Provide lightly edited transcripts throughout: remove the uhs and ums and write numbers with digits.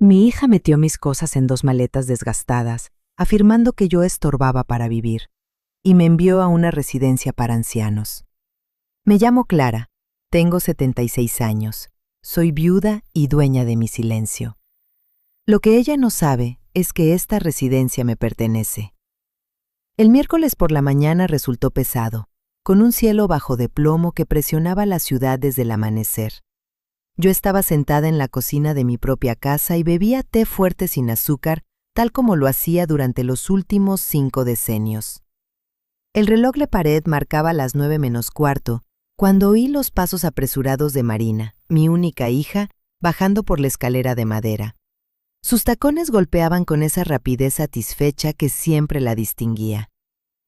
Mi hija metió mis cosas en 2 maletas desgastadas, afirmando que yo estorbaba para vivir, y me envió a una residencia para ancianos. Me llamo Clara, tengo 76 años, soy viuda y dueña de mi silencio. Lo que ella no sabe es que esta residencia me pertenece. El miércoles por la mañana resultó pesado, con un cielo bajo de plomo que presionaba la ciudad desde el amanecer. Yo estaba sentada en la cocina de mi propia casa y bebía té fuerte sin azúcar, tal como lo hacía durante los últimos 5 decenios. El reloj de pared marcaba las 9:15 cuando oí los pasos apresurados de Marina, mi única hija, bajando por la escalera de madera. Sus tacones golpeaban con esa rapidez satisfecha que siempre la distinguía.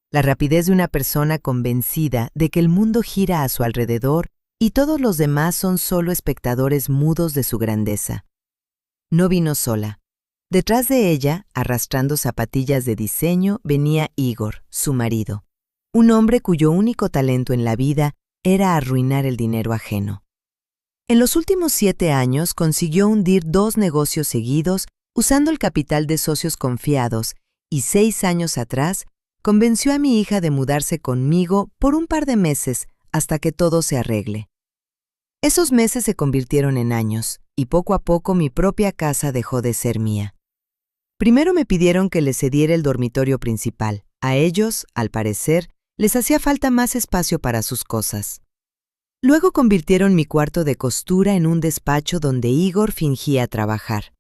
La rapidez de una persona convencida de que el mundo gira a su alrededor y todos los demás son solo espectadores mudos de su grandeza. No vino sola. Detrás de ella, arrastrando zapatillas de diseño, venía Igor, su marido, un hombre cuyo único talento en la vida era arruinar el dinero ajeno. En los últimos 7 años consiguió hundir 2 negocios seguidos usando el capital de socios confiados y 6 años atrás convenció a mi hija de mudarse conmigo por un par de meses hasta que todo se arregle. Esos meses se convirtieron en años y poco a poco mi propia casa dejó de ser mía. Primero me pidieron que les cediera el dormitorio principal. A ellos, al parecer, les hacía falta más espacio para sus cosas. Luego convirtieron mi cuarto de costura en un despacho donde Igor fingía trabajar.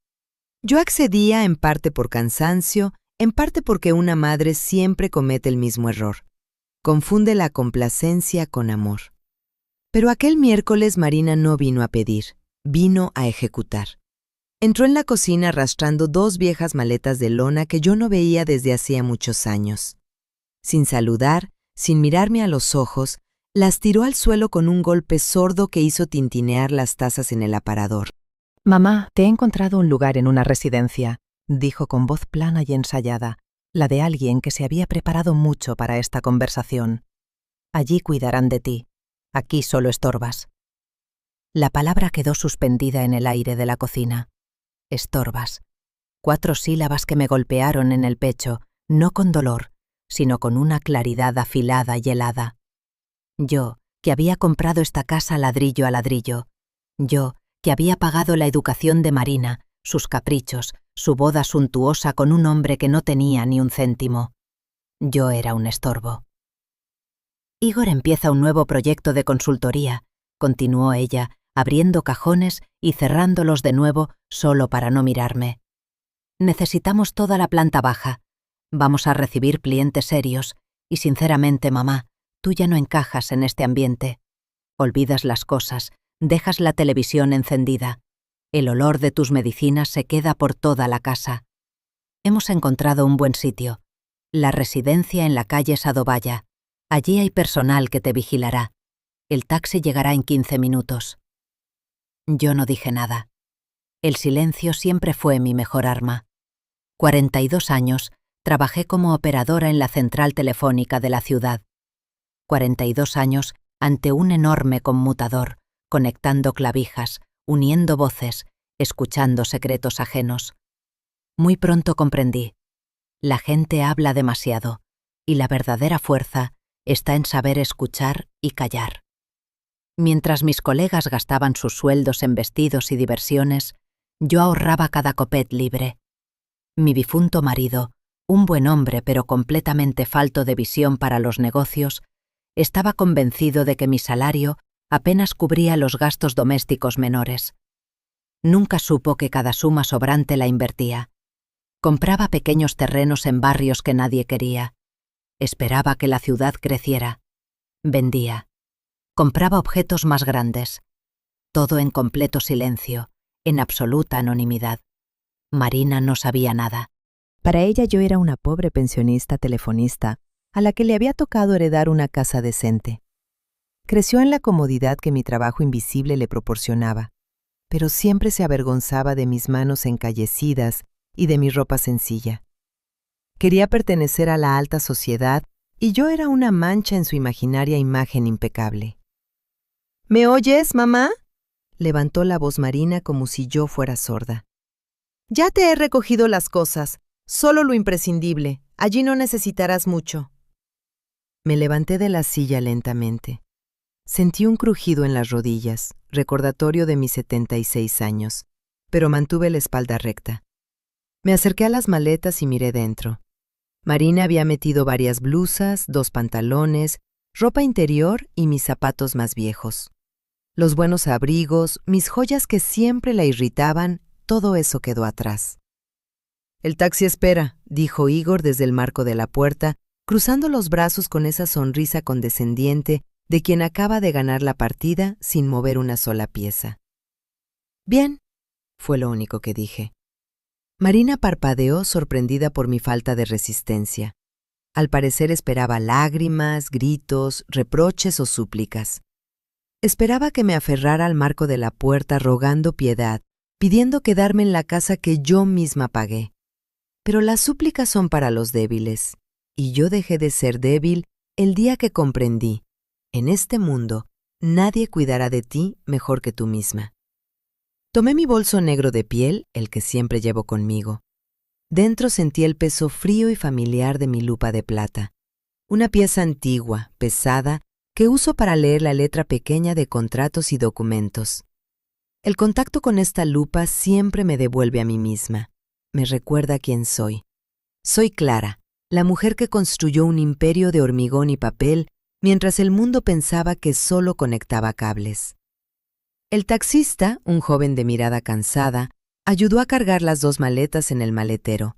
Yo accedía en parte por cansancio, en parte porque una madre siempre comete el mismo error. Confunde la complacencia con amor. Pero aquel miércoles Marina no vino a pedir, vino a ejecutar. Entró en la cocina arrastrando 2 viejas maletas de lona que yo no veía desde hacía muchos años. Sin saludar, sin mirarme a los ojos, las tiró al suelo con un golpe sordo que hizo tintinear las tazas en el aparador. «Mamá, te he encontrado un lugar en una residencia», dijo con voz plana y ensayada, la de alguien que se había preparado mucho para esta conversación. «Allí cuidarán de ti. Aquí solo estorbas». La palabra quedó suspendida en el aire de la cocina. Estorbas. 4 sílabas que me golpearon en el pecho, no con dolor, sino con una claridad afilada y helada. Yo, que había comprado esta casa ladrillo a ladrillo. Yo, que había pagado la educación de Marina, sus caprichos, su boda suntuosa con un hombre que no tenía ni un céntimo. Yo era un estorbo. «Igor empieza un nuevo proyecto de consultoría», continuó ella, abriendo cajones y cerrándolos de nuevo solo para no mirarme. «Necesitamos toda la planta baja. Vamos a recibir clientes serios y, sinceramente, mamá, tú ya no encajas en este ambiente. Olvidas las cosas, dejas la televisión encendida. El olor de tus medicinas se queda por toda la casa. Hemos encontrado un buen sitio. La residencia en la calle Sadovaya. Allí hay personal que te vigilará. El taxi llegará en 15 minutos». Yo no dije nada. El silencio siempre fue mi mejor arma. 42 años trabajé como operadora en la central telefónica de la ciudad. 42 años ante un enorme conmutador, conectando clavijas, uniendo voces, escuchando secretos ajenos. Muy pronto comprendí. La gente habla demasiado, y la verdadera fuerza está en saber escuchar y callar. Mientras mis colegas gastaban sus sueldos en vestidos y diversiones, yo ahorraba cada copet libre. Mi difunto marido, un buen hombre pero completamente falto de visión para los negocios, estaba convencido de que mi salario apenas cubría los gastos domésticos menores. Nunca supo que cada suma sobrante la invertía. Compraba pequeños terrenos en barrios que nadie quería. Esperaba que la ciudad creciera. Vendía. Compraba objetos más grandes. Todo en completo silencio, en absoluta anonimidad. Marina no sabía nada. Para ella yo era una pobre pensionista telefonista a la que le había tocado heredar una casa decente. Creció en la comodidad que mi trabajo invisible le proporcionaba, pero siempre se avergonzaba de mis manos encallecidas y de mi ropa sencilla. Quería pertenecer a la alta sociedad y yo era una mancha en su imaginaria imagen impecable. «¿Me oyes, mamá?», levantó la voz Marina como si yo fuera sorda. Ya te he recogido las cosas, solo lo imprescindible. Allí no necesitarás mucho. Me levanté de la silla lentamente. Sentí un crujido en las rodillas, recordatorio de mis 76 años, pero mantuve la espalda recta. Me acerqué a las maletas y miré dentro. Marina había metido varias blusas, 2 pantalones, ropa interior y mis zapatos más viejos. Los buenos abrigos, mis joyas que siempre la irritaban, todo eso quedó atrás. «El taxi espera», dijo Igor desde el marco de la puerta, cruzando los brazos con esa sonrisa condescendiente de quien acaba de ganar la partida sin mover una sola pieza. «Bien», fue lo único que dije. Marina parpadeó sorprendida por mi falta de resistencia. Al parecer esperaba lágrimas, gritos, reproches o súplicas. Esperaba que me aferrara al marco de la puerta rogando piedad, pidiendo quedarme en la casa que yo misma pagué. Pero las súplicas son para los débiles, y yo dejé de ser débil el día que comprendí: en este mundo, nadie cuidará de ti mejor que tú misma. Tomé mi bolso negro de piel, el que siempre llevo conmigo. Dentro sentí el peso frío y familiar de mi lupa de plata, una pieza antigua, pesada, que uso para leer la letra pequeña de contratos y documentos. El contacto con esta lupa siempre me devuelve a mí misma, me recuerda quién soy. Soy Clara, la mujer que construyó un imperio de hormigón y papel mientras el mundo pensaba que solo conectaba cables. El taxista, un joven de mirada cansada, ayudó a cargar las 2 maletas en el maletero.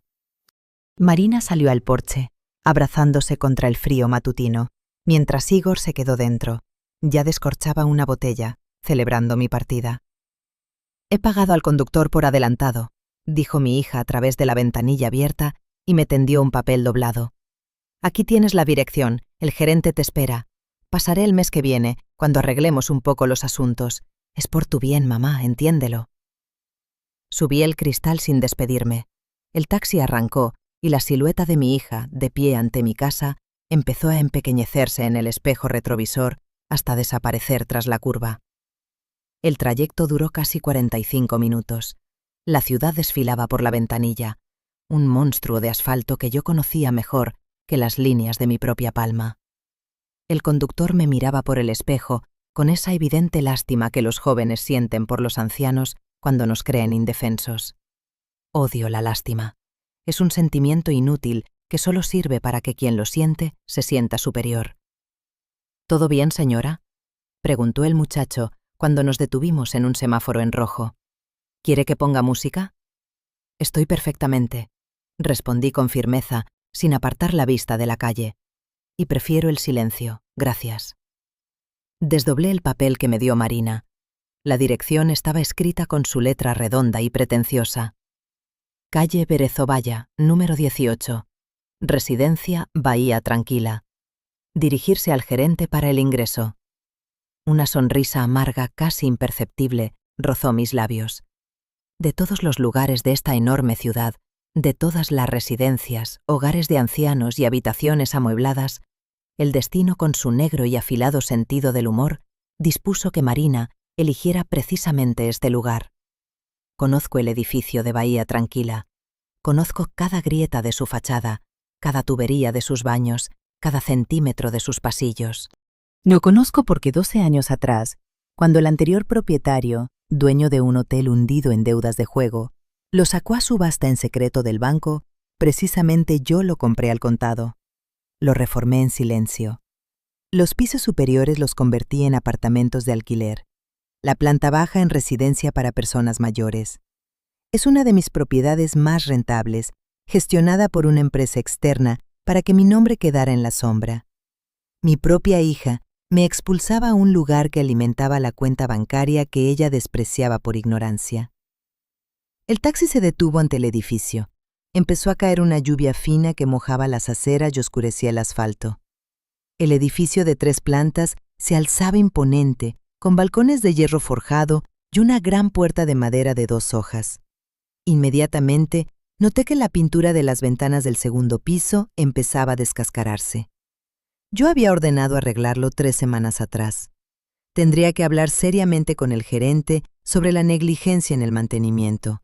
Marina salió al porche, abrazándose contra el frío matutino, mientras Igor se quedó dentro. Ya descorchaba una botella, celebrando mi partida. «He pagado al conductor por adelantado», dijo mi hija a través de la ventanilla abierta y me tendió un papel doblado. «Aquí tienes la dirección, el gerente te espera. Pasaré el mes que viene, cuando arreglemos un poco los asuntos. Es por tu bien, mamá, entiéndelo». Subí el cristal sin despedirme. El taxi arrancó y la silueta de mi hija, de pie ante mi casa, empezó a empequeñecerse en el espejo retrovisor hasta desaparecer tras la curva. El trayecto duró casi 45 minutos. La ciudad desfilaba por la ventanilla, un monstruo de asfalto que yo conocía mejor que las líneas de mi propia palma. El conductor me miraba por el espejo con esa evidente lástima que los jóvenes sienten por los ancianos cuando nos creen indefensos. Odio la lástima. Es un sentimiento inútil que solo sirve para que quien lo siente se sienta superior. «¿Todo bien, señora?», preguntó el muchacho cuando nos detuvimos en un semáforo en rojo. «¿Quiere que ponga música?». «Estoy perfectamente», respondí con firmeza, sin apartar la vista de la calle. «Y prefiero el silencio, gracias». Desdoblé el papel que me dio Marina. La dirección estaba escrita con su letra redonda y pretenciosa. Calle Berezovaya, número 18. Residencia Bahía Tranquila. Dirigirse al gerente para el ingreso. Una sonrisa amarga, casi imperceptible, rozó mis labios. De todos los lugares de esta enorme ciudad, de todas las residencias, hogares de ancianos y habitaciones amuebladas, el destino, con su negro y afilado sentido del humor, dispuso que Marina eligiera precisamente este lugar. Conozco el edificio de Bahía Tranquila. Conozco cada grieta de su fachada, cada tubería de sus baños, cada centímetro de sus pasillos. Lo conozco porque 12 años atrás, cuando el anterior propietario, dueño de un hotel hundido en deudas de juego, lo sacó a subasta en secreto del banco, precisamente yo lo compré al contado. Lo reformé en silencio. Los pisos superiores los convertí en apartamentos de alquiler. La planta baja en residencia para personas mayores. Es una de mis propiedades más rentables, gestionada por una empresa externa para que mi nombre quedara en la sombra. Mi propia hija me expulsaba a un lugar que alimentaba la cuenta bancaria que ella despreciaba por ignorancia. El taxi se detuvo ante el edificio. Empezó a caer una lluvia fina que mojaba las aceras y oscurecía el asfalto. El edificio de 3 plantas se alzaba imponente, con balcones de hierro forjado y una gran puerta de madera de 2 hojas. Inmediatamente noté que la pintura de las ventanas del segundo piso empezaba a descascararse. Yo había ordenado arreglarlo 3 semanas atrás. Tendría que hablar seriamente con el gerente sobre la negligencia en el mantenimiento.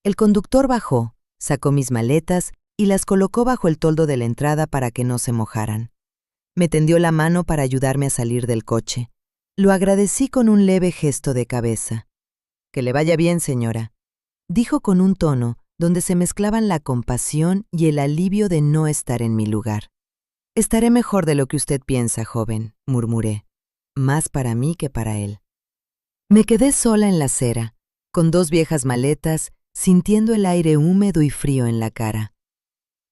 El conductor bajó, sacó mis maletas y las colocó bajo el toldo de la entrada para que no se mojaran. Me tendió la mano para ayudarme a salir del coche. Lo agradecí con un leve gesto de cabeza. «Que le vaya bien, señora», dijo con un tono donde se mezclaban la compasión y el alivio de no estar en mi lugar. «Estaré mejor de lo que usted piensa, joven», murmuré, más para mí que para él. Me quedé sola en la acera, con 2 viejas maletas, sintiendo el aire húmedo y frío en la cara.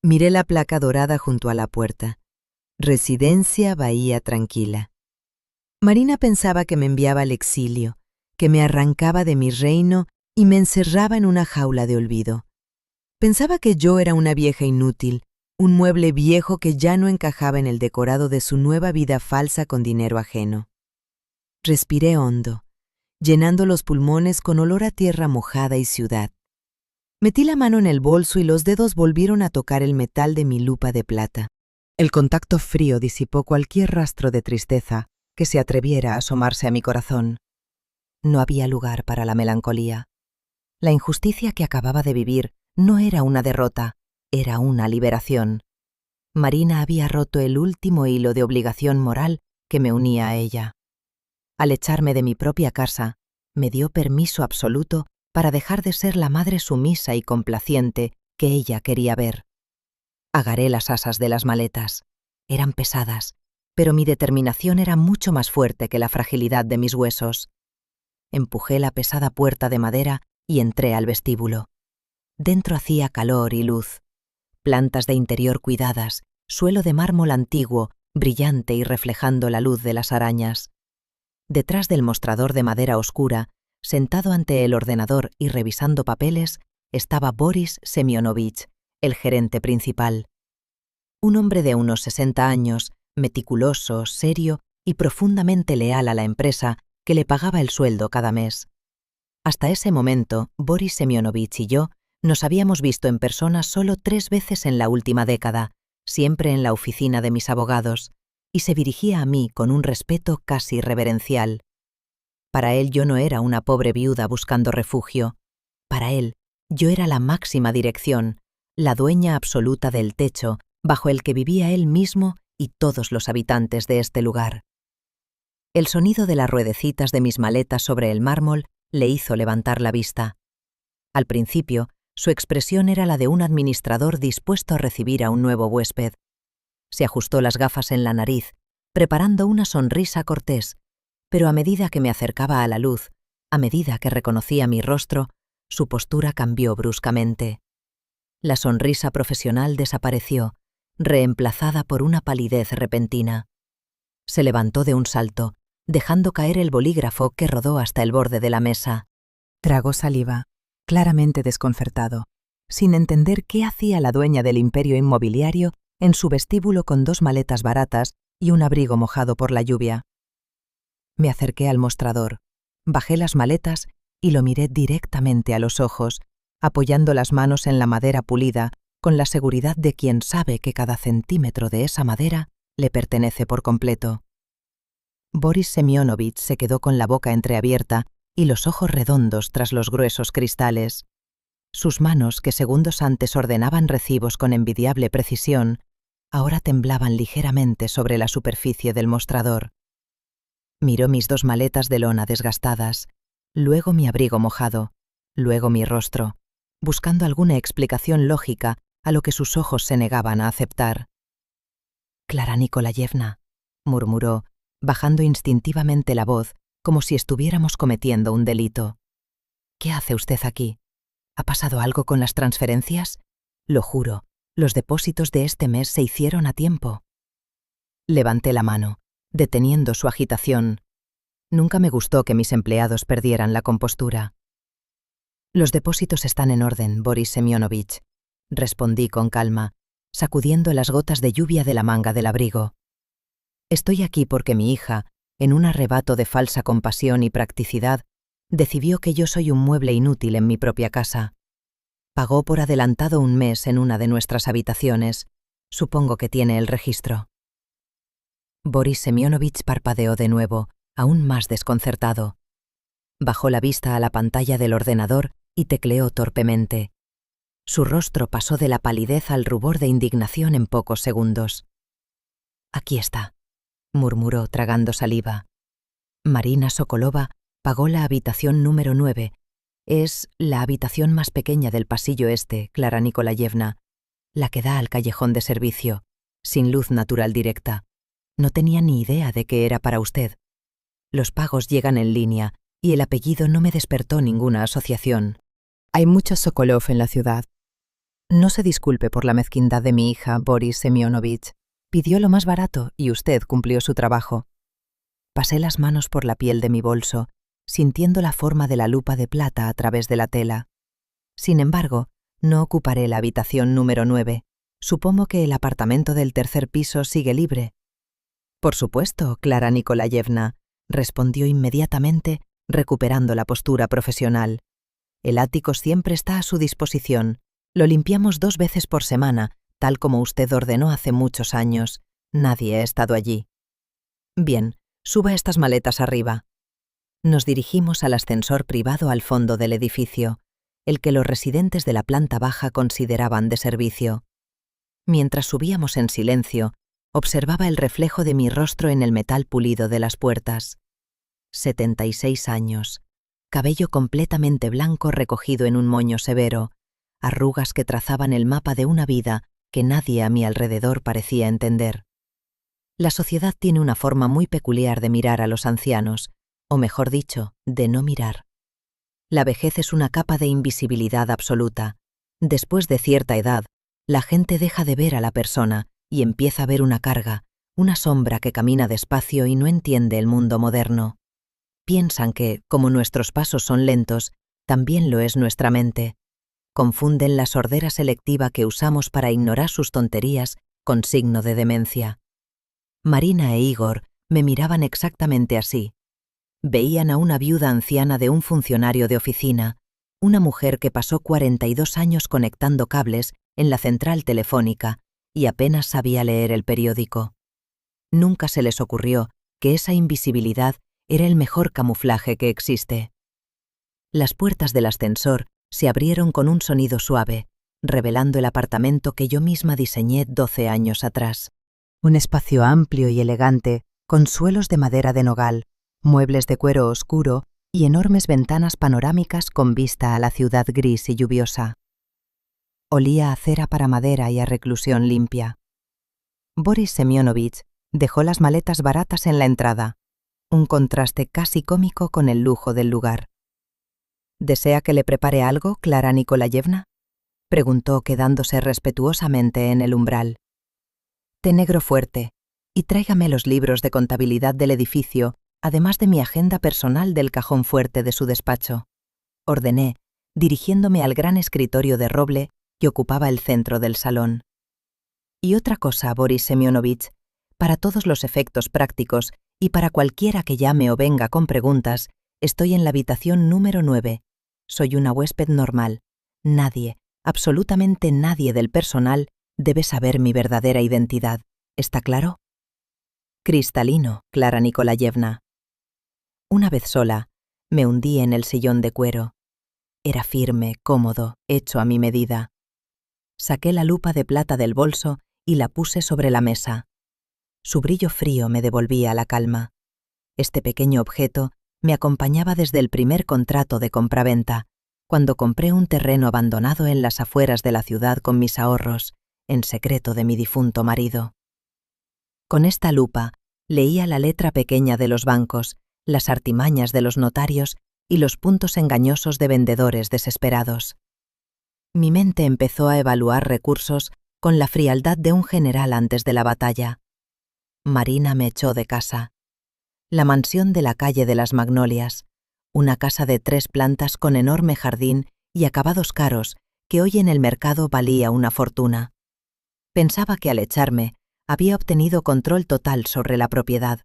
Miré la placa dorada junto a la puerta. Residencia Bahía Tranquila. Marina pensaba que me enviaba al exilio, que me arrancaba de mi reino y me encerraba en una jaula de olvido. Pensaba que yo era una vieja inútil, un mueble viejo que ya no encajaba en el decorado de su nueva vida falsa con dinero ajeno. Respiré hondo, llenando los pulmones con olor a tierra mojada y ciudad. Metí la mano en el bolso y los dedos volvieron a tocar el metal de mi lupa de plata. El contacto frío disipó cualquier rastro de tristeza que se atreviera a asomarse a mi corazón. No había lugar para la melancolía. La injusticia que acababa de vivir no era una derrota, era una liberación. Marina había roto el último hilo de obligación moral que me unía a ella. Al echarme de mi propia casa, me dio permiso absoluto para dejar de ser la madre sumisa y complaciente que ella quería ver. Agarré las asas de las maletas. Eran pesadas, pero mi determinación era mucho más fuerte que la fragilidad de mis huesos. Empujé la pesada puerta de madera y entré al vestíbulo. Dentro hacía calor y luz. Plantas de interior cuidadas, suelo de mármol antiguo, brillante y reflejando la luz de las arañas. Detrás del mostrador de madera oscura, sentado ante el ordenador y revisando papeles, estaba Boris Semyonovich, el gerente principal. Un hombre de unos 60 años, meticuloso, serio y profundamente leal a la empresa que le pagaba el sueldo cada mes. Hasta ese momento, Boris Semyonovich y yo nos habíamos visto en persona solo 3 veces en la última década, siempre en la oficina de mis abogados, y se dirigía a mí con un respeto casi reverencial. Para él yo no era una pobre viuda buscando refugio. Para él, yo era la máxima dirección, la dueña absoluta del techo bajo el que vivía él mismo y todos los habitantes de este lugar. El sonido de las ruedecitas de mis maletas sobre el mármol le hizo levantar la vista. Al principio, su expresión era la de un administrador dispuesto a recibir a un nuevo huésped. Se ajustó las gafas en la nariz, preparando una sonrisa cortés, pero a medida que me acercaba a la luz, a medida que reconocía mi rostro, su postura cambió bruscamente. La sonrisa profesional desapareció, reemplazada por una palidez repentina. Se levantó de un salto, dejando caer el bolígrafo que rodó hasta el borde de la mesa. Tragó saliva, claramente desconcertado, sin entender qué hacía la dueña del imperio inmobiliario en su vestíbulo con 2 maletas baratas y un abrigo mojado por la lluvia. Me acerqué al mostrador, bajé las maletas y lo miré directamente a los ojos, apoyando las manos en la madera pulida con la seguridad de quien sabe que cada centímetro de esa madera le pertenece por completo. Boris Semyonovich se quedó con la boca entreabierta y los ojos redondos tras los gruesos cristales. Sus manos, que segundos antes ordenaban recibos con envidiable precisión, ahora temblaban ligeramente sobre la superficie del mostrador. Miró mis 2 maletas de lona desgastadas, luego mi abrigo mojado, luego mi rostro, buscando alguna explicación lógica a lo que sus ojos se negaban a aceptar. «Clara Nikolayevna», murmuró, bajando instintivamente la voz, como si estuviéramos cometiendo un delito. «¿Qué hace usted aquí? ¿Ha pasado algo con las transferencias? Lo juro, los depósitos de este mes se hicieron a tiempo». Levanté la mano, deteniendo su agitación. Nunca me gustó que mis empleados perdieran la compostura. «Los depósitos están en orden, Boris Semyonovich», respondí con calma, sacudiendo las gotas de lluvia de la manga del abrigo. «Estoy aquí porque mi hija, en un arrebato de falsa compasión y practicidad, decidió que yo soy un mueble inútil en mi propia casa. Pagó por adelantado un mes en una de nuestras habitaciones. Supongo que tiene el registro». Boris Semyonovich parpadeó de nuevo, aún más desconcertado. Bajó la vista a la pantalla del ordenador y tecleó torpemente. Su rostro pasó de la palidez al rubor de indignación en pocos segundos. «Aquí está», murmuró tragando saliva. Marina Sokolova pagó la habitación número 9. Es la habitación más pequeña del pasillo este, Clara Nikolayevna, la que da al callejón de servicio, sin luz natural directa. No tenía ni idea de que era para usted. Los pagos llegan en línea y el apellido no me despertó ninguna asociación. Hay muchos Sokolov en la ciudad. No se disculpe por la mezquindad de mi hija, Boris Semyonovich. Pidió lo más barato y usted cumplió su trabajo. Pasé las manos por la piel de mi bolso, sintiendo la forma de la lupa de plata a través de la tela. Sin embargo, no ocuparé la habitación número 9. Supongo que el apartamento del tercer piso sigue libre. Por supuesto, Clara Nikolayevna, respondió inmediatamente, recuperando la postura profesional. El ático siempre está a su disposición. Lo limpiamos 2 veces por semana, tal como usted ordenó hace muchos años. Nadie ha estado allí. Bien, suba estas maletas arriba. Nos dirigimos al ascensor privado al fondo del edificio, el que los residentes de la planta baja consideraban de servicio. Mientras subíamos en silencio, observaba el reflejo de mi rostro en el metal pulido de las puertas. 76 años, cabello completamente blanco recogido en un moño severo, arrugas que trazaban el mapa de una vida que nadie a mi alrededor parecía entender. La sociedad tiene una forma muy peculiar de mirar a los ancianos, o mejor dicho, de no mirar. La vejez es una capa de invisibilidad absoluta. Después de cierta edad, la gente deja de ver a la persona y empieza a ver una carga, una sombra que camina despacio y no entiende el mundo moderno. Piensan que, como nuestros pasos son lentos, también lo es nuestra mente. Confunden la sordera selectiva que usamos para ignorar sus tonterías con signo de demencia. Marina e Igor me miraban exactamente así. Veían a una viuda anciana de un funcionario de oficina, una mujer que pasó 42 años conectando cables en la central telefónica y apenas sabía leer el periódico. Nunca se les ocurrió que esa invisibilidad era el mejor camuflaje que existe. Las puertas del ascensor se abrieron con un sonido suave, revelando el apartamento que yo misma diseñé 12 años atrás. Un espacio amplio y elegante, con suelos de madera de nogal, muebles de cuero oscuro y enormes ventanas panorámicas con vista a la ciudad gris y lluviosa. Olía a cera para madera y a reclusión limpia. Boris Semyonovich dejó las maletas baratas en la entrada, un contraste casi cómico con el lujo del lugar. ¿Desea que le prepare algo, Clara Nikolayevna?, preguntó quedándose respetuosamente en el umbral. Té negro fuerte, y tráigame los libros de contabilidad del edificio, además de mi agenda personal del cajón fuerte de su despacho, ordené, dirigiéndome al gran escritorio de roble que ocupaba el centro del salón. Y otra cosa, Boris Semyonovich, para todos los efectos prácticos y para cualquiera que llame o venga con preguntas, estoy en la habitación número 9. Soy una huésped normal. Nadie, absolutamente nadie del personal debe saber mi verdadera identidad. ¿Está claro? Cristalino, Clara Nikolayevna. Una vez sola, me hundí en el sillón de cuero. Era firme, cómodo, hecho a mi medida. Saqué la lupa de plata del bolso y la puse sobre la mesa. Su brillo frío me devolvía la calma. Este pequeño objeto me acompañaba desde el primer contrato de compraventa, cuando compré un terreno abandonado en las afueras de la ciudad con mis ahorros, en secreto de mi difunto marido. Con esta lupa leía la letra pequeña de los bancos, las artimañas de los notarios y los puntos engañosos de vendedores desesperados. Mi mente empezó a evaluar recursos con la frialdad de un general antes de la batalla. Marina me echó de casa. La mansión de la calle de las Magnolias, una casa de 3 plantas con enorme jardín y acabados caros que hoy en el mercado valía una fortuna. Pensaba que al echarme había obtenido control total sobre la propiedad.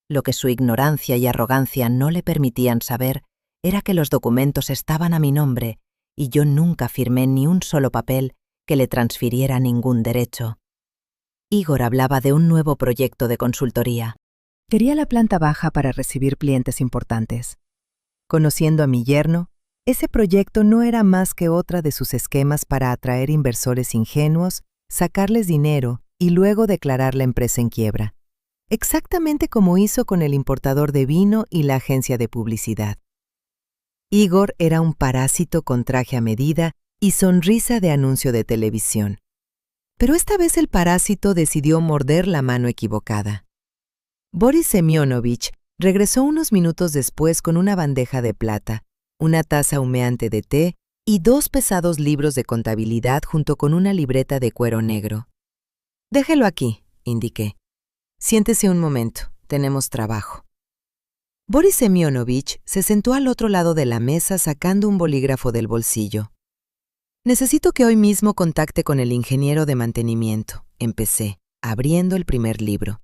Lo que su ignorancia y arrogancia no le permitían saber era que los documentos estaban a mi nombre y yo nunca firmé ni un solo papel que le transfiriera ningún derecho. Igor hablaba de un nuevo proyecto de consultoría. Quería la planta baja para recibir clientes importantes. Conociendo a mi yerno, Ese proyecto no era más que otra de sus esquemas para atraer inversores ingenuos, sacarles dinero y luego declarar la empresa en quiebra. Exactamente como hizo con el importador de vino y la agencia de publicidad. Igor era un parásito con traje a medida y sonrisa de anuncio de televisión. Pero esta vez el parásito decidió morder la mano equivocada. Boris Semyonovich regresó unos minutos después con una bandeja de plata, una taza humeante de té y 2 pesados libros de contabilidad junto con una libreta de cuero negro. «Déjelo aquí», indiqué. «Siéntese un momento, tenemos trabajo». Boris Semyonovich se sentó al otro lado de la mesa sacando un bolígrafo del bolsillo. «Necesito que hoy mismo contacte con el ingeniero de mantenimiento», empecé, abriendo el primer libro.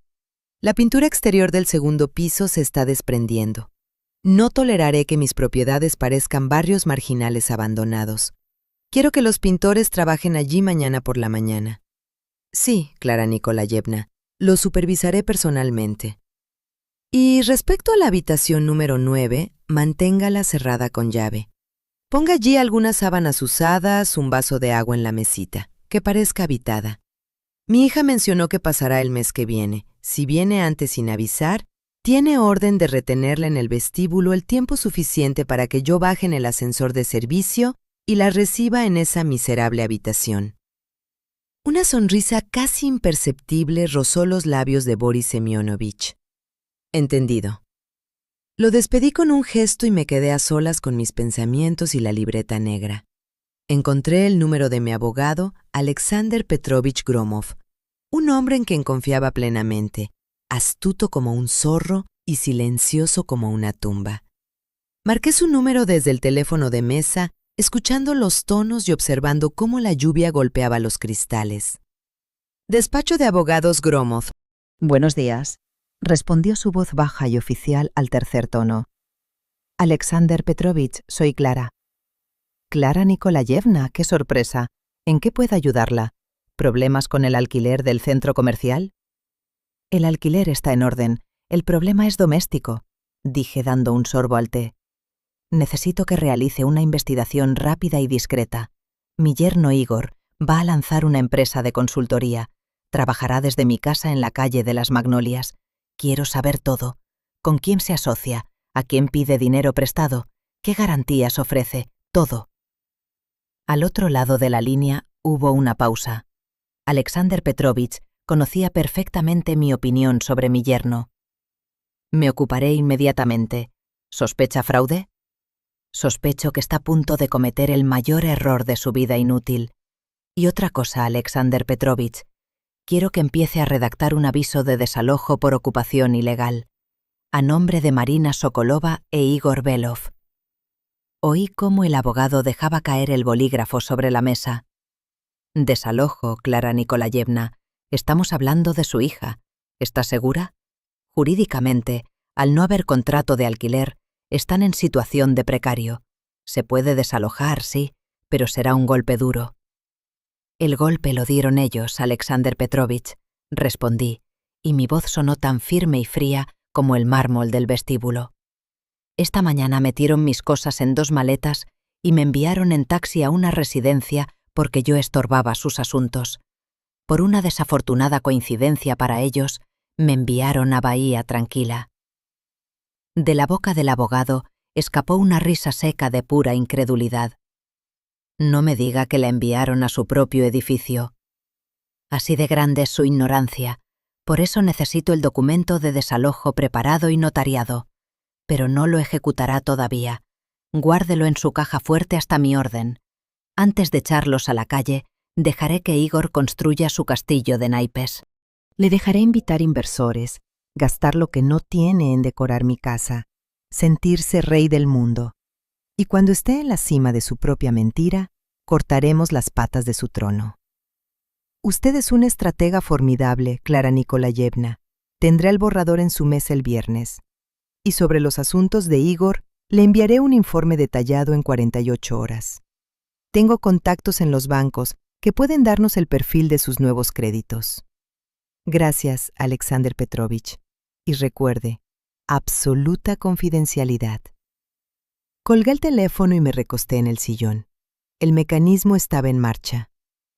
«La pintura exterior del segundo piso se está desprendiendo. No toleraré que mis propiedades parezcan barrios marginales abandonados. Quiero que los pintores trabajen allí mañana por la mañana». «Sí, Clara Nikolayevna, lo supervisaré personalmente». «Y respecto a la habitación número 9, manténgala cerrada con llave. Ponga allí algunas sábanas usadas, un vaso de agua en la mesita, que parezca habitada. Mi hija mencionó que pasará el mes que viene. Si viene antes sin avisar, tiene orden de retenerla en el vestíbulo el tiempo suficiente para que yo baje en el ascensor de servicio y la reciba en esa miserable habitación». Una sonrisa casi imperceptible rozó los labios de Boris Semyonovich. «Entendido». Lo despedí con un gesto y me quedé a solas con mis pensamientos y la libreta negra. Encontré el número de mi abogado, Alexander Petrovich Gromov, un hombre en quien confiaba plenamente, astuto como un zorro y silencioso como una tumba. Marqué su número desde el teléfono de mesa, escuchando los tonos y observando cómo la lluvia golpeaba los cristales. «Despacho de abogados Gromov». «Buenos días», respondió su voz baja y oficial al tercer tono. «Alexander Petrovich, soy Clara». «Clara Nikolayevna, qué sorpresa. ¿En qué puedo ayudarla? ¿Problemas con el alquiler del centro comercial?» «El alquiler está en orden. El problema es doméstico», dije dando un sorbo al té. «Necesito que realice una investigación rápida y discreta. Mi yerno Igor va a lanzar una empresa de consultoría. Trabajará desde mi casa en la calle de las Magnolias. Quiero saber todo. ¿Con quién se asocia? ¿A quién pide dinero prestado? ¿Qué garantías ofrece? Todo». Al otro lado de la línea hubo una pausa. Alexander Petrovich conocía perfectamente mi opinión sobre mi yerno. «Me ocuparé inmediatamente. ¿Sospecha fraude?» «Sospecho que está a punto de cometer el mayor error de su vida inútil. Y otra cosa, Alexander Petrovich. Quiero que empiece a redactar un aviso de desalojo por ocupación ilegal, a nombre de Marina Sokolova e Igor Belov». Oí cómo el abogado dejaba caer el bolígrafo sobre la mesa. «Desalojo, Clara Nikolayevna. Estamos hablando de su hija. ¿Está segura? Jurídicamente, al no haber contrato de alquiler, están en situación de precario. Se puede desalojar, sí, pero será un golpe duro». «El golpe lo dieron ellos, Alexander Petrovich», respondí, y mi voz sonó tan firme y fría como el mármol del vestíbulo. «Esta mañana metieron mis cosas en 2 maletas y me enviaron en taxi a una residencia porque yo estorbaba sus asuntos. Por una desafortunada coincidencia para ellos, me enviaron a Bahía Tranquila». De la boca del abogado escapó una risa seca de pura incredulidad. «No me diga que la enviaron a su propio edificio». «Así de grande es su ignorancia. Por eso necesito el documento de desalojo preparado y notariado. Pero no lo ejecutará todavía. Guárdelo en su caja fuerte hasta mi orden. Antes de echarlos a la calle, dejaré que Igor construya su castillo de naipes. Le dejaré invitar inversores, gastar lo que no tiene en decorar mi casa, sentirse rey del mundo. Y cuando esté en la cima de su propia mentira, cortaremos las patas de su trono». «Usted es una estratega formidable, Clara Nikolayevna. Tendré el borrador en su mesa el viernes. Y sobre los asuntos de Igor, le enviaré un informe detallado en 48 horas. Tengo contactos en los bancos que pueden darnos el perfil de sus nuevos créditos». «Gracias, Alexander Petrovich. Y recuerde, absoluta confidencialidad». Colgué el teléfono y me recosté en el sillón. El mecanismo estaba en marcha.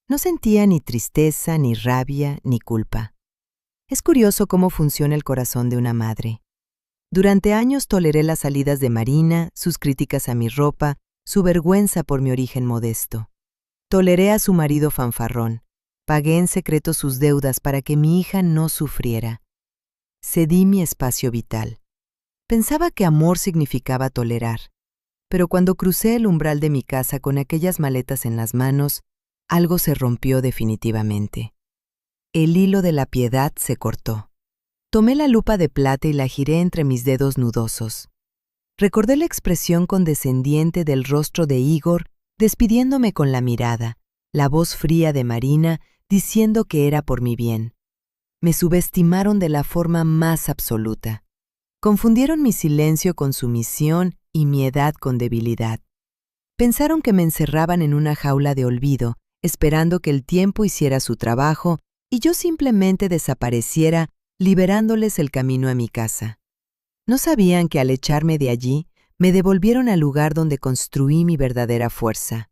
No sentía ni tristeza, ni rabia, ni culpa. Es curioso cómo funciona el corazón de una madre. Durante años toleré las salidas de Marina, sus críticas a mi ropa, su vergüenza por mi origen modesto. Toleré a su marido fanfarrón. Pagué en secreto sus deudas para que mi hija no sufriera. Cedí mi espacio vital. Pensaba que amor significaba tolerar. Pero cuando crucé el umbral de mi casa con aquellas maletas en las manos, algo se rompió definitivamente. El hilo de la piedad se cortó. Tomé la lupa de plata y la giré entre mis dedos nudosos. Recordé la expresión condescendiente del rostro de Igor despidiéndome con la mirada, la voz fría de Marina diciendo que era por mi bien. Me subestimaron de la forma más absoluta. Confundieron mi silencio con sumisión y mi edad con debilidad. Pensaron que me encerraban en una jaula de olvido, esperando que el tiempo hiciera su trabajo y yo simplemente desapareciera, liberándoles el camino a mi casa. No sabían que al echarme de allí, me devolvieron al lugar donde construí mi verdadera fuerza.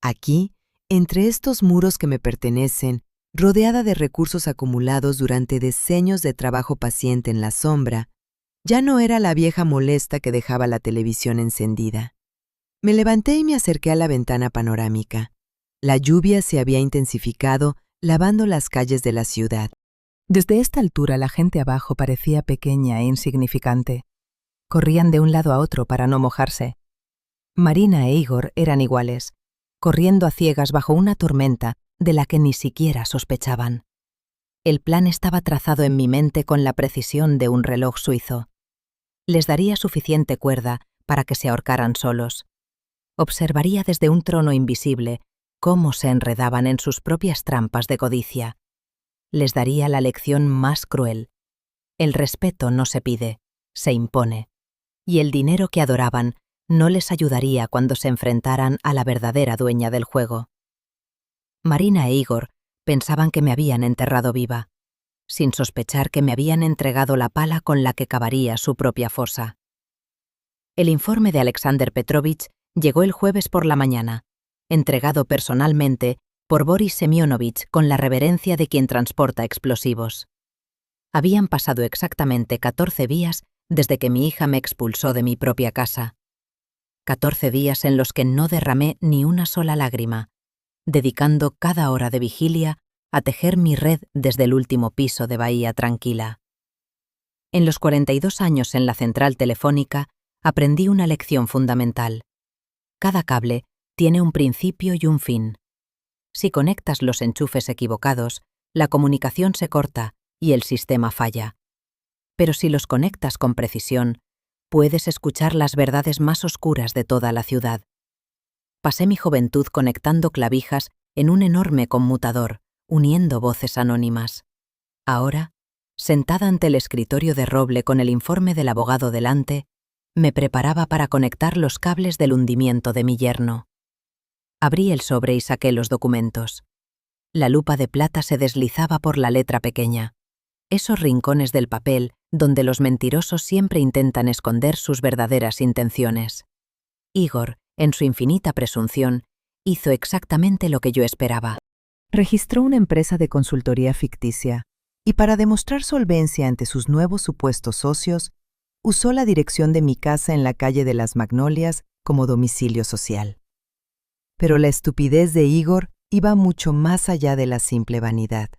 Aquí, entre estos muros que me pertenecen, rodeada de recursos acumulados durante decenios de trabajo paciente en la sombra, ya no era la vieja molesta que dejaba la televisión encendida. Me levanté y me acerqué a la ventana panorámica. La lluvia se había intensificado, lavando las calles de la ciudad. Desde esta altura la gente abajo parecía pequeña e insignificante. Corrían de un lado a otro para no mojarse. Marina e Igor eran iguales, corriendo a ciegas bajo una tormenta de la que ni siquiera sospechaban. El plan estaba trazado en mi mente con la precisión de un reloj suizo. Les daría suficiente cuerda para que se ahorcaran solos. Observaría desde un trono invisible cómo se enredaban en sus propias trampas de codicia. Les daría la lección más cruel. El respeto no se pide, se impone. Y el dinero que adoraban no les ayudaría cuando se enfrentaran a la verdadera dueña del juego. Marina e Igor pensaban que me habían enterrado viva, sin sospechar que me habían entregado la pala con la que cavaría su propia fosa. El informe de Alexander Petrovich llegó el jueves por la mañana, entregado personalmente por Boris Semyonovich con la reverencia de quien transporta explosivos. Habían pasado exactamente 14 días desde que mi hija me expulsó de mi propia casa. 14 días en los que no derramé ni una sola lágrima, dedicando cada hora de vigilia a tejer mi red desde el último piso de Bahía Tranquila. En los 42 años en la central telefónica aprendí una lección fundamental. Cada cable tiene un principio y un fin. Si conectas los enchufes equivocados, la comunicación se corta y el sistema falla. Pero si los conectas con precisión, puedes escuchar las verdades más oscuras de toda la ciudad. Pasé mi juventud conectando clavijas en un enorme conmutador, uniendo voces anónimas. Ahora, sentada ante el escritorio de roble con el informe del abogado delante, me preparaba para conectar los cables del hundimiento de mi yerno. Abrí el sobre y saqué los documentos. La lupa de plata se deslizaba por la letra pequeña. Esos rincones del papel donde los mentirosos siempre intentan esconder sus verdaderas intenciones. Igor, en su infinita presunción, hizo exactamente lo que yo esperaba. Registró una empresa de consultoría ficticia y para demostrar solvencia ante sus nuevos supuestos socios, usó la dirección de mi casa en la calle de las Magnolias como domicilio social. Pero la estupidez de Igor iba mucho más allá de la simple vanidad.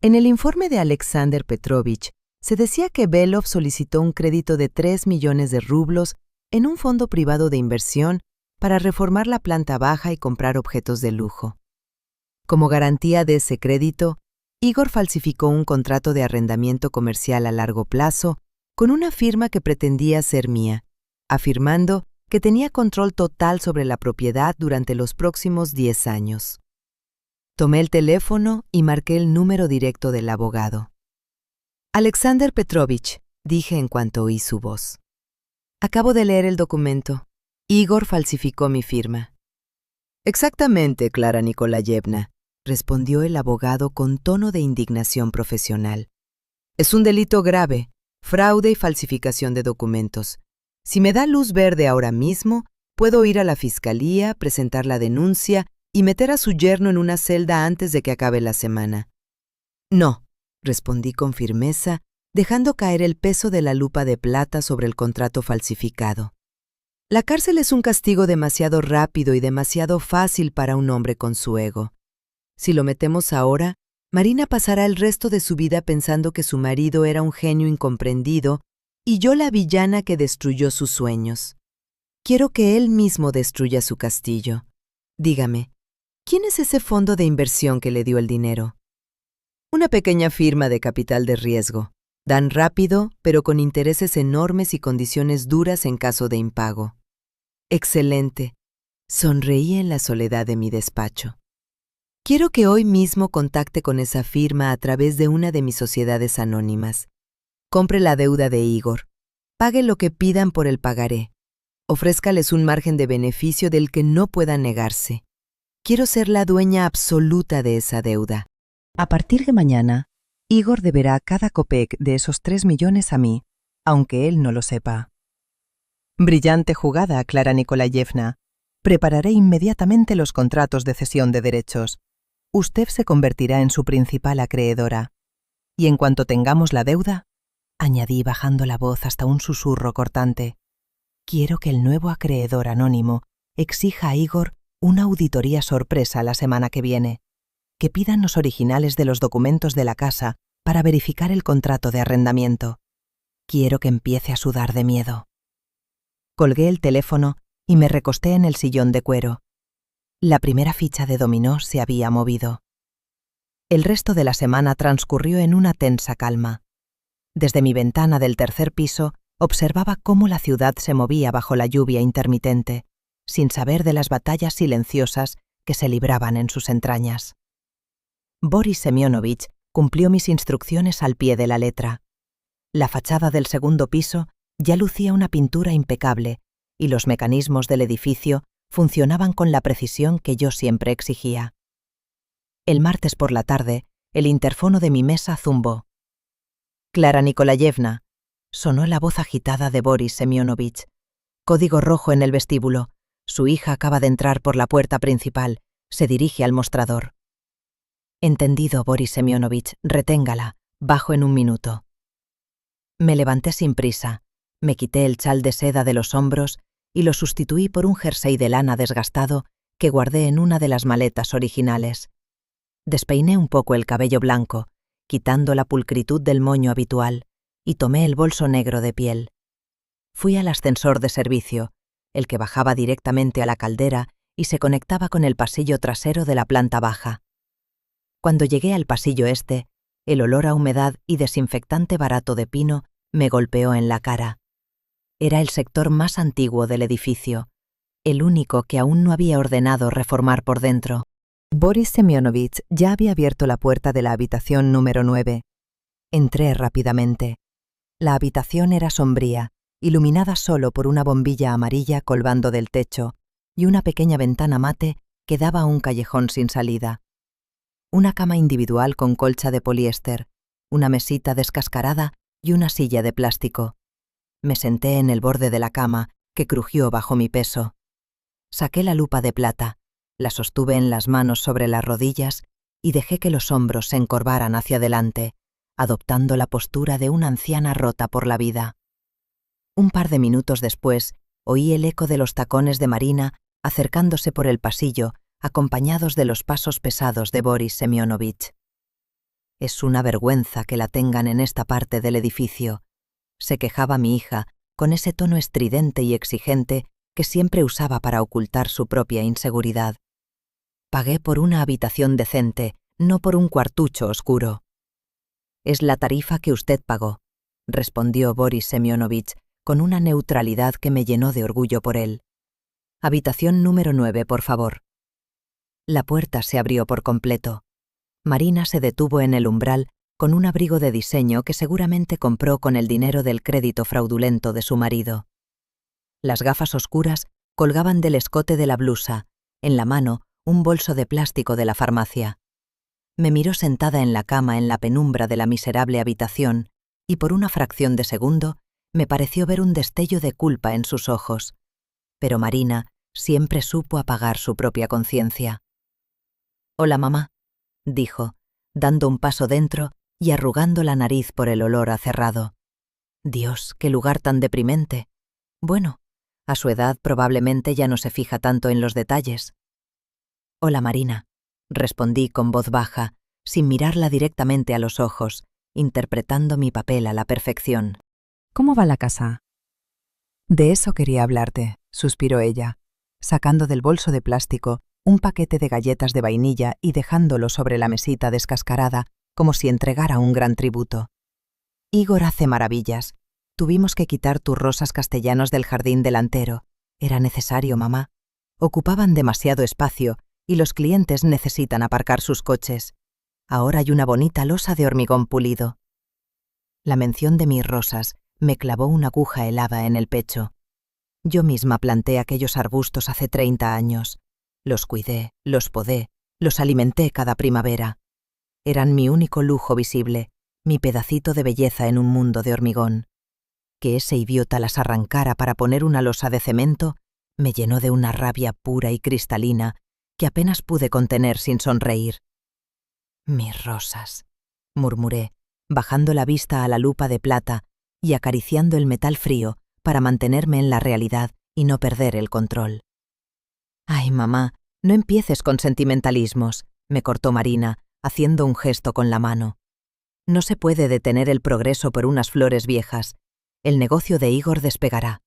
En el informe de Alexander Petrovich se decía que Belov solicitó un crédito de 3 millones de rublos en un fondo privado de inversión para reformar la planta baja y comprar objetos de lujo. Como garantía de ese crédito, Igor falsificó un contrato de arrendamiento comercial a largo plazo con una firma que pretendía ser mía, afirmando que tenía control total sobre la propiedad durante los próximos 10 años. Tomé el teléfono y marqué el número directo del abogado. Alexander Petrovich, dije en cuanto oí su voz. Acabo de leer el documento. Igor falsificó mi firma. Exactamente, Clara Nikolayevna, respondió el abogado con tono de indignación profesional. Es un delito grave, fraude y falsificación de documentos. Si me da luz verde ahora mismo, puedo ir a la fiscalía, presentar la denuncia y meter a su yerno en una celda antes de que acabe la semana. No, respondí con firmeza, dejando caer el peso de la lupa de plata sobre el contrato falsificado. La cárcel es un castigo demasiado rápido y demasiado fácil para un hombre con su ego. Si lo metemos ahora, Marina pasará el resto de su vida pensando que su marido era un genio incomprendido y yo la villana que destruyó sus sueños. Quiero que él mismo destruya su castillo. Dígame, ¿quién es ese fondo de inversión que le dio el dinero? Una pequeña firma de capital de riesgo. Dan rápido, pero con intereses enormes y condiciones duras en caso de impago. Excelente. Sonreí en la soledad de mi despacho. Quiero que hoy mismo contacte con esa firma a través de una de mis sociedades anónimas. Compre la deuda de Igor. Pague lo que pidan por el pagaré. Ofrézcales un margen de beneficio del que no puedan negarse. Quiero ser la dueña absoluta de esa deuda. A partir de mañana, Igor deberá cada copec de esos 3 millones a mí, aunque él no lo sepa. Brillante jugada, Clara Nikolayevna. Prepararé inmediatamente los contratos de cesión de derechos. Usted se convertirá en su principal acreedora. Y en cuanto tengamos la deuda, añadí bajando la voz hasta un susurro cortante, quiero que el nuevo acreedor anónimo exija a Igor una auditoría sorpresa la semana que viene, que pidan los originales de los documentos de la casa para verificar el contrato de arrendamiento. Quiero que empiece a sudar de miedo. Colgué el teléfono y me recosté en el sillón de cuero. La primera ficha de dominó se había movido. El resto de la semana transcurrió en una tensa calma. Desde mi ventana del tercer piso observaba cómo la ciudad se movía bajo la lluvia intermitente, sin saber de las batallas silenciosas que se libraban en sus entrañas. Boris Semyonovich cumplió mis instrucciones al pie de la letra. La fachada del segundo piso ya lucía una pintura impecable y los mecanismos del edificio funcionaban con la precisión que yo siempre exigía. El martes por la tarde, el interfono de mi mesa zumbó. «Clara Nikolayevna», sonó la voz agitada de Boris Semyonovich. Código rojo en el vestíbulo. Su hija acaba de entrar por la puerta principal. Se dirige al mostrador. Entendido, Boris Semyonovich, reténgala. Bajo en un minuto. Me levanté sin prisa. Me quité el chal de seda de los hombros y lo sustituí por un jersey de lana desgastado que guardé en una de las maletas originales. Despeiné un poco el cabello blanco, quitando la pulcritud del moño habitual, y tomé el bolso negro de piel. Fui al ascensor de servicio, el que bajaba directamente a la caldera y se conectaba con el pasillo trasero de la planta baja. Cuando llegué al pasillo este, el olor a humedad y desinfectante barato de pino me golpeó en la cara. Era el sector más antiguo del edificio, el único que aún no había ordenado reformar por dentro. Boris Semyonovich ya había abierto la puerta de la habitación número 9. Entré rápidamente. La habitación era sombría, iluminada solo por una bombilla amarilla colgando del techo y una pequeña ventana mate que daba a un callejón sin salida. Una cama individual con colcha de poliéster, una mesita descascarada y una silla de plástico. Me senté en el borde de la cama, que crujió bajo mi peso. Saqué la lupa de plata, la sostuve en las manos sobre las rodillas y dejé que los hombros se encorvaran hacia adelante, adoptando la postura de una anciana rota por la vida. Un par de minutos después, oí el eco de los tacones de Marina acercándose por el pasillo, acompañados de los pasos pesados de Boris Semyonovich. «Es una vergüenza que la tengan en esta parte del edificio», se quejaba mi hija, con ese tono estridente y exigente que siempre usaba para ocultar su propia inseguridad. Pagué por una habitación decente, no por un cuartucho oscuro. «Es la tarifa que usted pagó», respondió Boris Semyonovich, con una neutralidad que me llenó de orgullo por él. «Habitación número 9, por favor». La puerta se abrió por completo. Marina se detuvo en el umbral con un abrigo de diseño que seguramente compró con el dinero del crédito fraudulento de su marido. Las gafas oscuras colgaban del escote de la blusa, en la mano un bolso de plástico de la farmacia. Me miró sentada en la cama en la penumbra de la miserable habitación y por una fracción de segundo Me pareció ver un destello de culpa en sus ojos, pero Marina siempre supo apagar su propia conciencia. «Hola, mamá», dijo, dando un paso dentro y arrugando la nariz por el olor a cerrado. Dios, qué lugar tan deprimente. Bueno, a su edad probablemente ya no se fija tanto en los detalles. «Hola, Marina», respondí con voz baja, sin mirarla directamente a los ojos, interpretando mi papel a la perfección. ¿Cómo va la casa? De eso quería hablarte, suspiró ella, sacando del bolso de plástico un paquete de galletas de vainilla y dejándolo sobre la mesita descascarada como si entregara un gran tributo. Igor hace maravillas. Tuvimos que quitar tus rosas castellanos del jardín delantero. Era necesario, mamá. Ocupaban demasiado espacio y los clientes necesitan aparcar sus coches. Ahora hay una bonita losa de hormigón pulido. La mención de mis rosas me clavó una aguja helada en el pecho. Yo misma planté aquellos arbustos hace 30 años. Los cuidé, los podé, los alimenté cada primavera. Eran mi único lujo visible, mi pedacito de belleza en un mundo de hormigón. Que ese idiota las arrancara para poner una losa de cemento me llenó de una rabia pura y cristalina que apenas pude contener sin sonreír. «Mis rosas», murmuré, bajando la vista a la lupa de plata y acariciando el metal frío para mantenerme en la realidad y no perder el control. «Ay, mamá, no empieces con sentimentalismos», me cortó Marina, haciendo un gesto con la mano. «No se puede detener el progreso por unas flores viejas. El negocio de Igor despegará.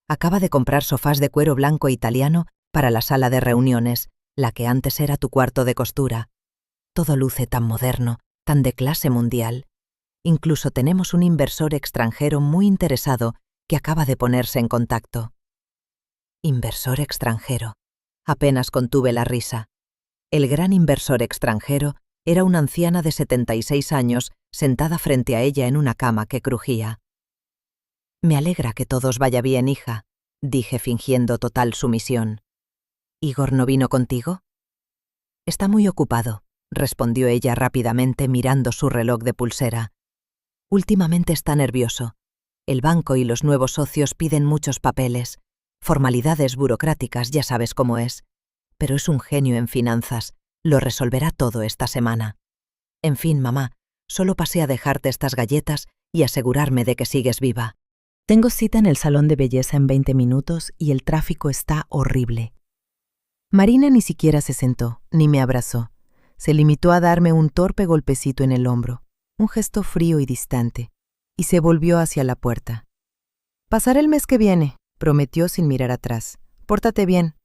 Acaba de comprar sofás de cuero blanco italiano para la sala de reuniones, la que antes era tu cuarto de costura. Todo luce tan moderno, tan de clase mundial. Incluso tenemos un inversor extranjero muy interesado que acaba de ponerse en contacto». Inversor extranjero. Apenas contuve la risa. El gran inversor extranjero era una anciana de 76 años sentada frente a ella en una cama que crujía. «Me alegra que todo os vaya bien, hija», dije fingiendo total sumisión. «¿Igor no vino contigo?» «Está muy ocupado», respondió ella rápidamente mirando su reloj de pulsera. «Últimamente está nervioso. El banco y los nuevos socios piden muchos papeles, formalidades burocráticas, ya sabes cómo es. Pero es un genio en finanzas, lo resolverá todo esta semana. En fin, mamá, solo pasé a dejarte estas galletas y asegurarme de que sigues viva. Tengo cita en el salón de belleza en 20 minutos y el tráfico está horrible». Marina ni siquiera se sentó, ni me abrazó. Se limitó a darme un torpe golpecito en el hombro, un gesto frío y distante, y se volvió hacia la puerta. «Pasaré el mes que viene», prometió sin mirar atrás. «Pórtate bien».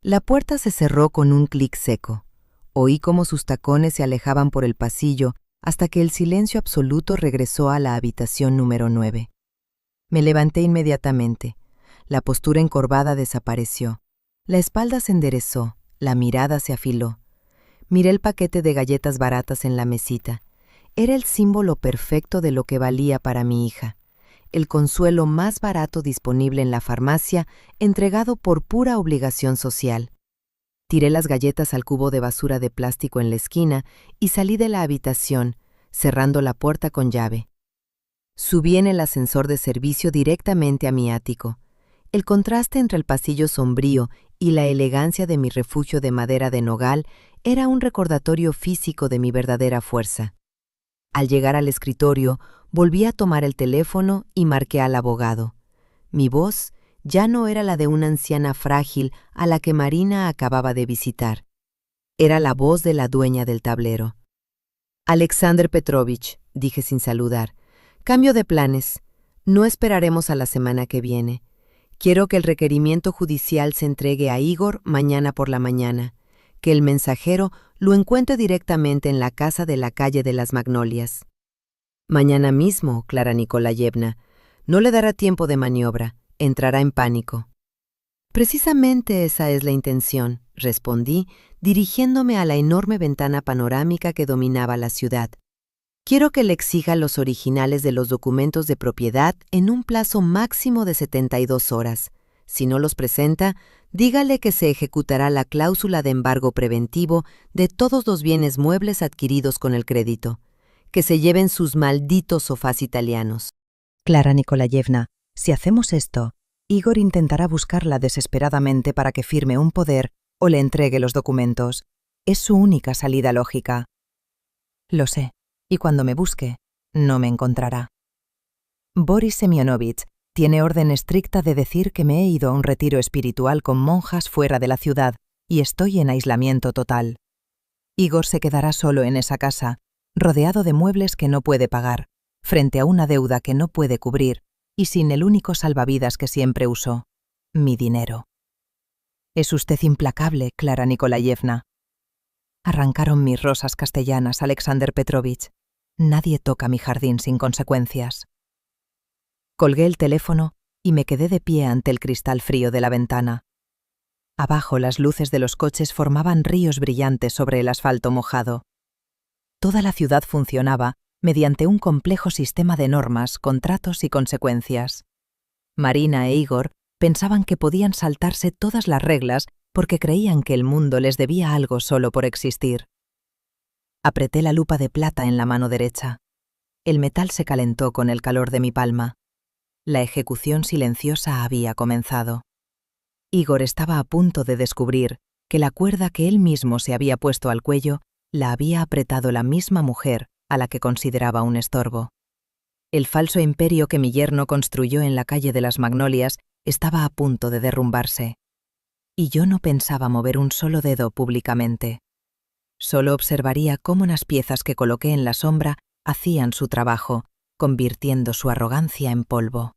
La puerta se cerró con un clic seco. Oí cómo sus tacones se alejaban por el pasillo hasta que el silencio absoluto regresó a la habitación número 9. Me levanté inmediatamente. La postura encorvada desapareció. La espalda se enderezó, la mirada se afiló. Miré el paquete de galletas baratas en la mesita. Era el símbolo perfecto de lo que valía para mi hija. El consuelo más barato disponible en la farmacia, entregado por pura obligación social. Tiré las galletas al cubo de basura de plástico en la esquina y salí de la habitación, cerrando la puerta con llave. Subí en el ascensor de servicio directamente a mi ático. El contraste entre el pasillo sombrío y la elegancia de mi refugio de madera de nogal era un recordatorio físico de mi verdadera fuerza. Al llegar al escritorio, volví a tomar el teléfono y marqué al abogado. Mi voz ya no era la de una anciana frágil a la que Marina acababa de visitar. Era la voz de la dueña del tablero. «Alexander Petrovich», dije sin saludar, «cambio de planes. No esperaremos a la semana que viene. Quiero que el requerimiento judicial se entregue a Igor mañana por la mañana, que el mensajero lo encuentre directamente en la casa de la calle de las Magnolias. Mañana mismo, Clara Nikolayevna. No le dará tiempo de maniobra, entrará en pánico». «Precisamente esa es la intención», respondí, dirigiéndome a la enorme ventana panorámica que dominaba la ciudad. «Quiero que le exija los originales de los documentos de propiedad en un plazo máximo de 72 horas. Si no los presenta, dígale que se ejecutará la cláusula de embargo preventivo de todos los bienes muebles adquiridos con el crédito. Que se lleven sus malditos sofás italianos». Clara Nikolayevna, si hacemos esto, Igor intentará buscarla desesperadamente para que firme un poder o le entregue los documentos. Es su única salida lógica. Lo sé, y cuando me busque, no me encontrará. Boris Semyonovich tiene orden estricta de decir que me he ido a un retiro espiritual con monjas fuera de la ciudad y estoy en aislamiento total. Igor se quedará solo en esa casa, rodeado de muebles que no puede pagar, frente a una deuda que no puede cubrir y sin el único salvavidas que siempre usó, mi dinero. Es usted implacable, Clara Nikolayevna. Arrancaron mis rosas castellanas, Alexander Petrovich. Nadie toca mi jardín sin consecuencias. Colgué el teléfono y me quedé de pie ante el cristal frío de la ventana. Abajo las luces de los coches formaban ríos brillantes sobre el asfalto mojado. Toda la ciudad funcionaba mediante un complejo sistema de normas, contratos y consecuencias. Marina e Igor pensaban que podían saltarse todas las reglas porque creían que el mundo les debía algo solo por existir. Apreté la lupa de plata en la mano derecha. El metal se calentó con el calor de mi palma. La ejecución silenciosa había comenzado. Igor estaba a punto de descubrir que la cuerda que él mismo se había puesto al cuello la había apretado la misma mujer a la que consideraba un estorbo. El falso imperio que mi yerno construyó en la calle de las Magnolias estaba a punto de derrumbarse. Y yo no pensaba mover un solo dedo públicamente. Solo observaría cómo unas piezas que coloqué en la sombra hacían su trabajo, convirtiendo su arrogancia en polvo.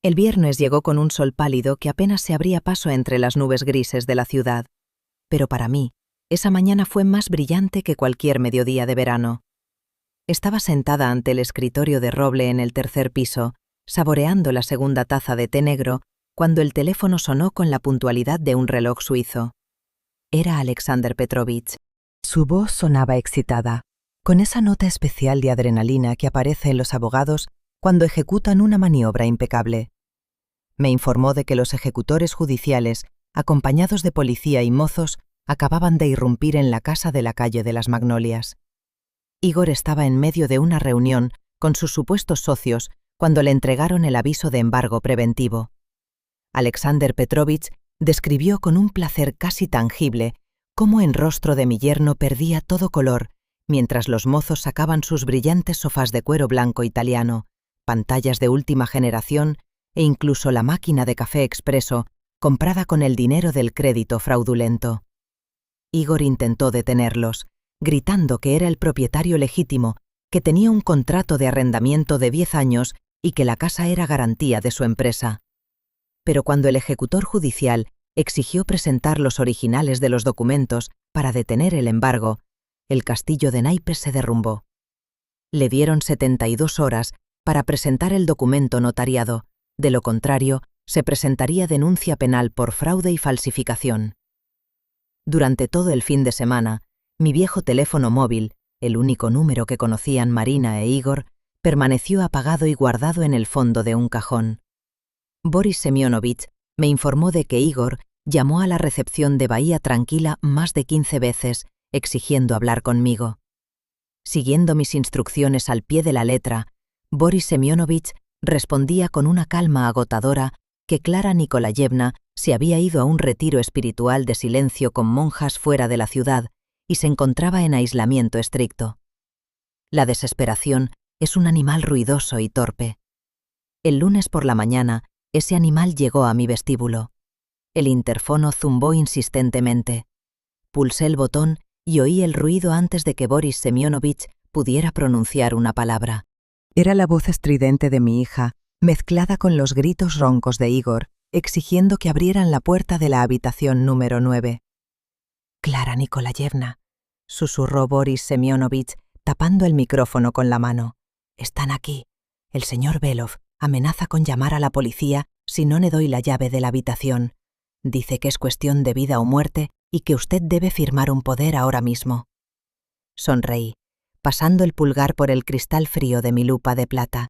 El viernes llegó con un sol pálido que apenas se abría paso entre las nubes grises de la ciudad. Pero para mí, esa mañana fue más brillante que cualquier mediodía de verano. Estaba sentada ante el escritorio de roble en el tercer piso, saboreando la segunda taza de té negro, cuando el teléfono sonó con la puntualidad de un reloj suizo. Era Alexander Petrovich. Su voz sonaba excitada, con esa nota especial de adrenalina que aparece en los abogados cuando ejecutan una maniobra impecable. Me informó de que los ejecutores judiciales, acompañados de policía y mozos, acababan de irrumpir en la casa de la calle de las Magnolias. Igor estaba en medio de una reunión con sus supuestos socios cuando le entregaron el aviso de embargo preventivo. Alexander Petrovich describió con un placer casi tangible cómo el rostro de mi yerno perdía todo color mientras los mozos sacaban sus brillantes sofás de cuero blanco italiano, pantallas de última generación e incluso la máquina de café expreso comprada con el dinero del crédito fraudulento. Igor intentó detenerlos, gritando que era el propietario legítimo, que tenía un contrato de arrendamiento de 10 años y que la casa era garantía de su empresa. Pero cuando el ejecutor judicial exigió presentar los originales de los documentos para detener el embargo, el castillo de naipes se derrumbó. Le dieron 72 horas para presentar el documento notariado, de lo contrario, se presentaría denuncia penal por fraude y falsificación. Durante todo el fin de semana, mi viejo teléfono móvil, el único número que conocían Marina e Igor, permaneció apagado y guardado en el fondo de un cajón. Boris Semyonovich me informó de que Igor llamó a la recepción de Bahía Tranquila más de 15 veces, exigiendo hablar conmigo. Siguiendo mis instrucciones al pie de la letra, Boris Semyonovich respondía con una calma agotadora que Clara Nikolayevna se había ido a un retiro espiritual de silencio con monjas fuera de la ciudad y se encontraba en aislamiento estricto. La desesperación es un animal ruidoso y torpe. El lunes por la mañana, ese animal llegó a mi vestíbulo. El interfono zumbó insistentemente. Pulsé el botón y oí el ruido antes de que Boris Semyonovich pudiera pronunciar una palabra. Era la voz estridente de mi hija, mezclada con los gritos roncos de Igor, exigiendo que abrieran la puerta de la habitación número 9. «Clara Nikolayevna», susurró Boris Semyonovich, tapando el micrófono con la mano. «Están aquí. El señor Belov amenaza con llamar a la policía si no le doy la llave de la habitación. Dice que es cuestión de vida o muerte y que usted debe firmar un poder ahora mismo». Sonreí, pasando el pulgar por el cristal frío de mi lupa de plata.